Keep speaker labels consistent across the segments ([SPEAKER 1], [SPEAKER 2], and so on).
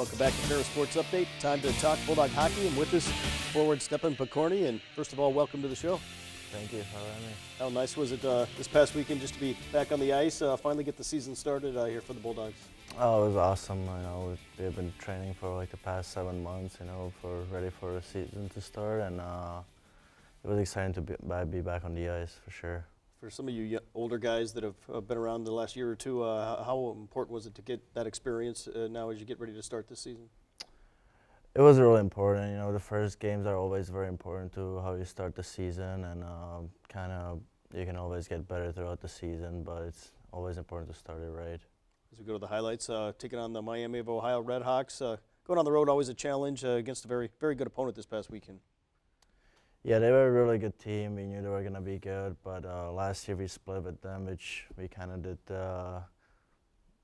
[SPEAKER 1] Welcome back to Ferris Sports Update. Time to talk Bulldog hockey, and with us, forward Stepan Pokorny. And first of all, welcome to the show.
[SPEAKER 2] Thank you for having me.
[SPEAKER 1] How nice was it this past weekend just to be back on the ice, finally get the season started here for the Bulldogs?
[SPEAKER 2] Oh, it was awesome. We've been training for like the past 7 months, ready for the season to start, and it was exciting to be back on the ice for sure.
[SPEAKER 1] For some of you older guys that have been around the last year or two, how important was it to get that experience now as you get ready to start this season?
[SPEAKER 2] It was really important. The first games are always very important to how you start the season, and you can always get better throughout the season, but it's always important to start it right.
[SPEAKER 1] As we go to the highlights, taking on the Miami of Ohio Redhawks, going on the road always a challenge against a very, very good opponent this past weekend.
[SPEAKER 2] Yeah, they were a really good team. We knew they were going to be good, but last year we split with them, which we kind of did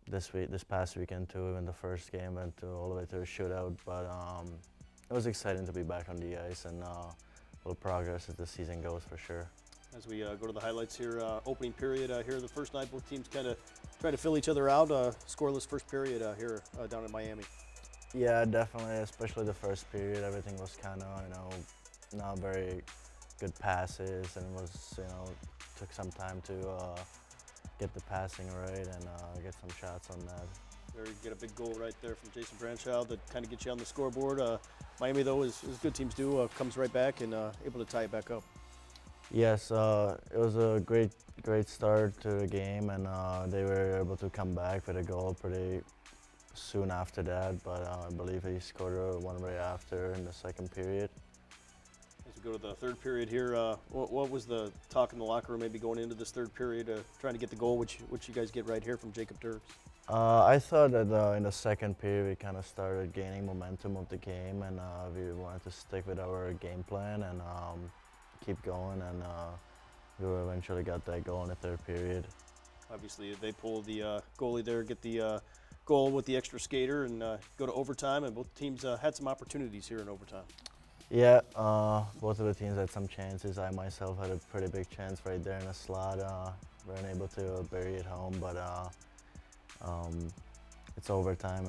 [SPEAKER 2] this past weekend too. In the first game, went all the way to a shootout, but it was exciting to be back on the ice, and a little progress as the season goes for sure.
[SPEAKER 1] As we go to the highlights here, opening period here, the first night, both teams kind of try to fill each other out. Scoreless first period here down in Miami.
[SPEAKER 2] Yeah, definitely, especially the first period. Everything was kind of, not very good passes, and took some time to get the passing right and get some shots on that.
[SPEAKER 1] There you get a big goal right there from Jason Branchow that kind of gets you on the scoreboard. Miami, though, as good teams do, comes right back and able to tie it back up.
[SPEAKER 2] Yes, it was a great start to the game, and they were able to come back with a goal pretty soon after that, but I believe he scored one right after in the second period.
[SPEAKER 1] As we go to the third period here, what was the talk in the locker room maybe going into this third period, trying to get the goal, which you guys get right here from Jacob Dirks?
[SPEAKER 2] I thought that in the second period we kind of started gaining momentum of the game, and we wanted to stick with our game plan and keep going, and we eventually got that goal in the third period. Obviously,
[SPEAKER 1] they pull the goalie there, get the goal with the extra skater, and go to overtime, and both teams had some opportunities here in overtime.
[SPEAKER 2] Yeah, both of the teams had some chances. I myself had a pretty big chance right there in the slot. Weren't able to bury it home, but it's overtime.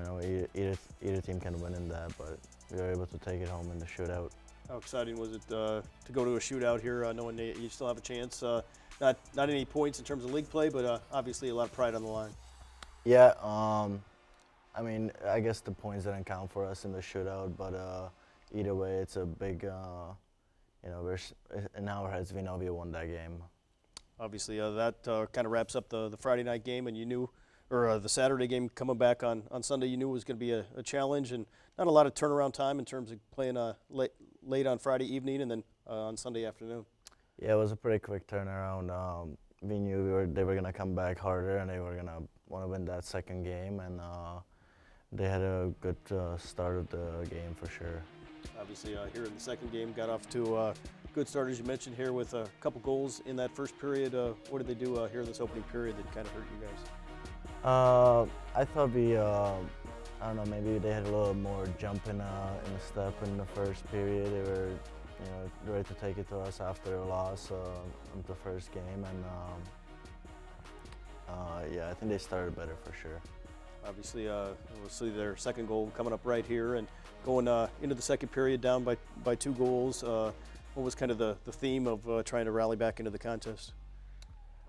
[SPEAKER 2] Either team can win in that, but we were able to take it home in the shootout. How
[SPEAKER 1] exciting was it to go to a shootout here, knowing that you still have a chance? Not any points in terms of league play, but obviously a lot of pride on the line.
[SPEAKER 2] Yeah, I guess the points didn't count for us in the shootout, but either way, it's a big, we're in our heads, we know we won that game.
[SPEAKER 1] Obviously, that kind of wraps up the Friday night game, and you knew, or the Saturday game coming back on Sunday, you knew it was going to be a challenge, and not a lot of turnaround time in terms of playing late on Friday evening and then on Sunday afternoon.
[SPEAKER 2] Yeah, it was a pretty quick turnaround. We knew they were going to come back harder, and they were going to want to win that second game, and they had a good start of the game for sure.
[SPEAKER 1] Obviously, here in the second game, got off to a good start, as you mentioned here, with a couple goals in that first period. What did they do here in this opening period that kind of hurt you guys?
[SPEAKER 2] I thought I don't know, maybe they had a little more jump in the step in the first period. They were, ready to take it to us after a loss in the first game, and yeah, I think they started better for sure.
[SPEAKER 1] Obviously, we'll see their second goal coming up right here, and going into the second period down by 2 goals. What was kind of the theme of trying to rally back into the contest?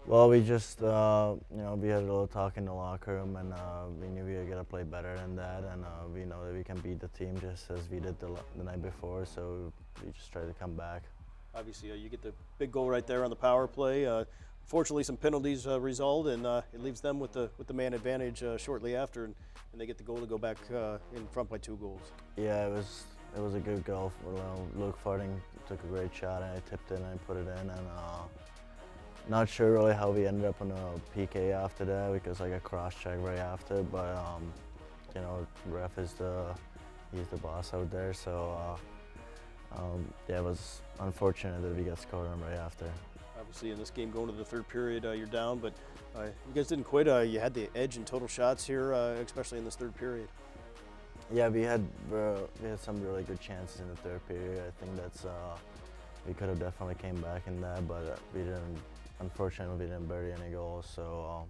[SPEAKER 2] Well, we just, we had a little talk in the locker room, and we knew we were going to play better than that, and we know that we can beat the team just as we did the night before, so we just tried to come back.
[SPEAKER 1] Obviously, you get the big goal right there on the power play. Fortunately, some penalties result, and it leaves them with the man advantage shortly after, and they get the goal to go back in front by 2 goals.
[SPEAKER 2] Yeah, it was a good goal. Luke Farding took a great shot, and I tipped it and I put it in, and not sure really how we ended up on a PK after that, because I got cross-checked right after, but ref he's the boss out there, so yeah, it was unfortunate that we got scored on right after.
[SPEAKER 1] Obviously, in this game, going to the third period, you're down, but you guys didn't quit. You had the edge in total shots here, especially in this third period.
[SPEAKER 2] Yeah, we had some really good chances in the third period. I think we could have definitely came back in that, but we didn't. Unfortunately, we didn't bury any goals. So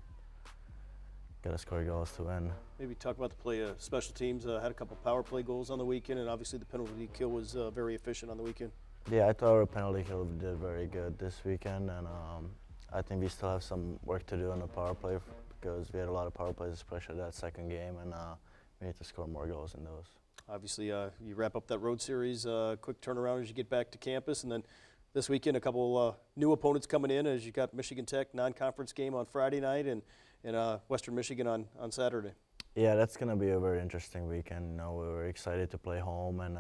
[SPEAKER 2] got to score goals to win.
[SPEAKER 1] Maybe talk about the play of special teams. Had a couple power play goals on the weekend, and obviously the penalty kill was very efficient on the weekend.
[SPEAKER 2] Yeah, I thought our penalty kill did very good this weekend, and I think we still have some work to do on the power play because we had a lot of power plays, especially that second game, and we need to score more goals in those.
[SPEAKER 1] Obviously, you wrap up that road series, quick turnaround as you get back to campus, and then this weekend a couple new opponents coming in as you got Michigan Tech non-conference game on Friday night and Western Michigan on Saturday.
[SPEAKER 2] Yeah, that's going to be a very interesting weekend. You know, we were excited to play home, and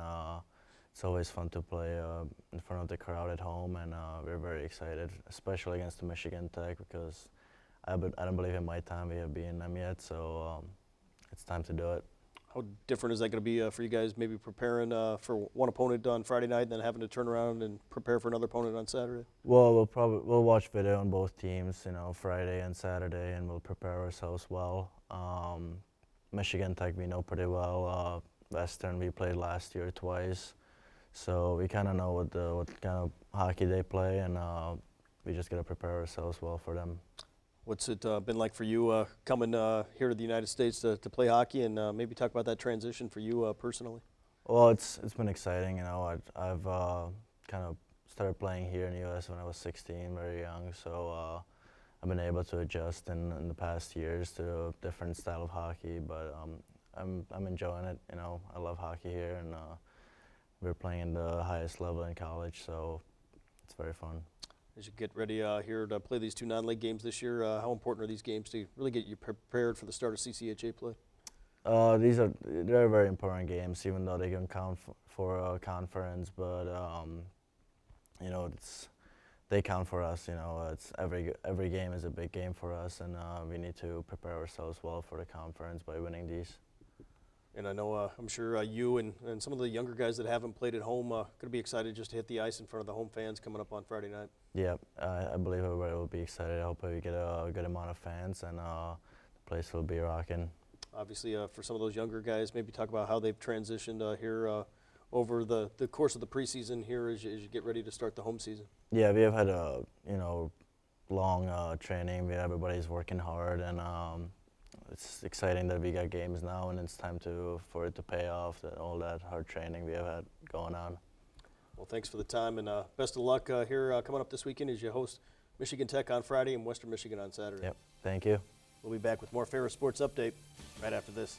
[SPEAKER 2] it's always fun to play in front of the crowd at home, and we're very excited, especially against the Michigan Tech because I don't believe in my time we have beaten them yet, so it's time to do it.
[SPEAKER 1] How different is that going to be for you guys, maybe preparing for one opponent on Friday night and then having to turn around and prepare for another opponent on Saturday?
[SPEAKER 2] Well, we'll watch video on both teams, you know, Friday and Saturday, and we'll prepare ourselves well. Michigan Tech we know pretty well. Western we played last year twice, so we kind of know what kind of hockey they play, and we just gotta prepare ourselves well for them.
[SPEAKER 1] What's it been like for you coming here to the United States to play hockey, and maybe talk about that transition for you personally?
[SPEAKER 2] Well, it's been exciting. You know, I've kind of started playing here in the U.S. when I was 16, very young. So I've been able to adjust in the past years to a different style of hockey. But I'm enjoying it. You know, I love hockey here, and we're playing in the highest level in college, so it's very fun.
[SPEAKER 1] As you get ready here to play these two non-league games this year, how important are these games to really get you prepared for the start of CCHA play?
[SPEAKER 2] They're very important games, even though they can count for a conference. But you know, they count for us. You know, it's every game is a big game for us, and we need to prepare ourselves well for the conference by winning these.
[SPEAKER 1] And I know, I'm sure you and some of the younger guys that haven't played at home going to be excited just to hit the ice in front of the home fans coming up on Friday night.
[SPEAKER 2] Yeah, I believe everybody will be excited. I hope we get a good amount of fans, and the place will be rocking.
[SPEAKER 1] Obviously, for some of those younger guys, maybe talk about how they've transitioned here over the course of the preseason here as you get ready to start the home season.
[SPEAKER 2] Yeah, we have had a long training. Everybody's working hard, and it's exciting that we got games now, and it's time for it to pay off. All that hard training we have had going on.
[SPEAKER 1] Well, thanks for the time, and best of luck here coming up this weekend as you host Michigan Tech on Friday and Western Michigan on Saturday.
[SPEAKER 2] Yep. Thank you.
[SPEAKER 1] We'll be back with more Ferris Sports Update right after this.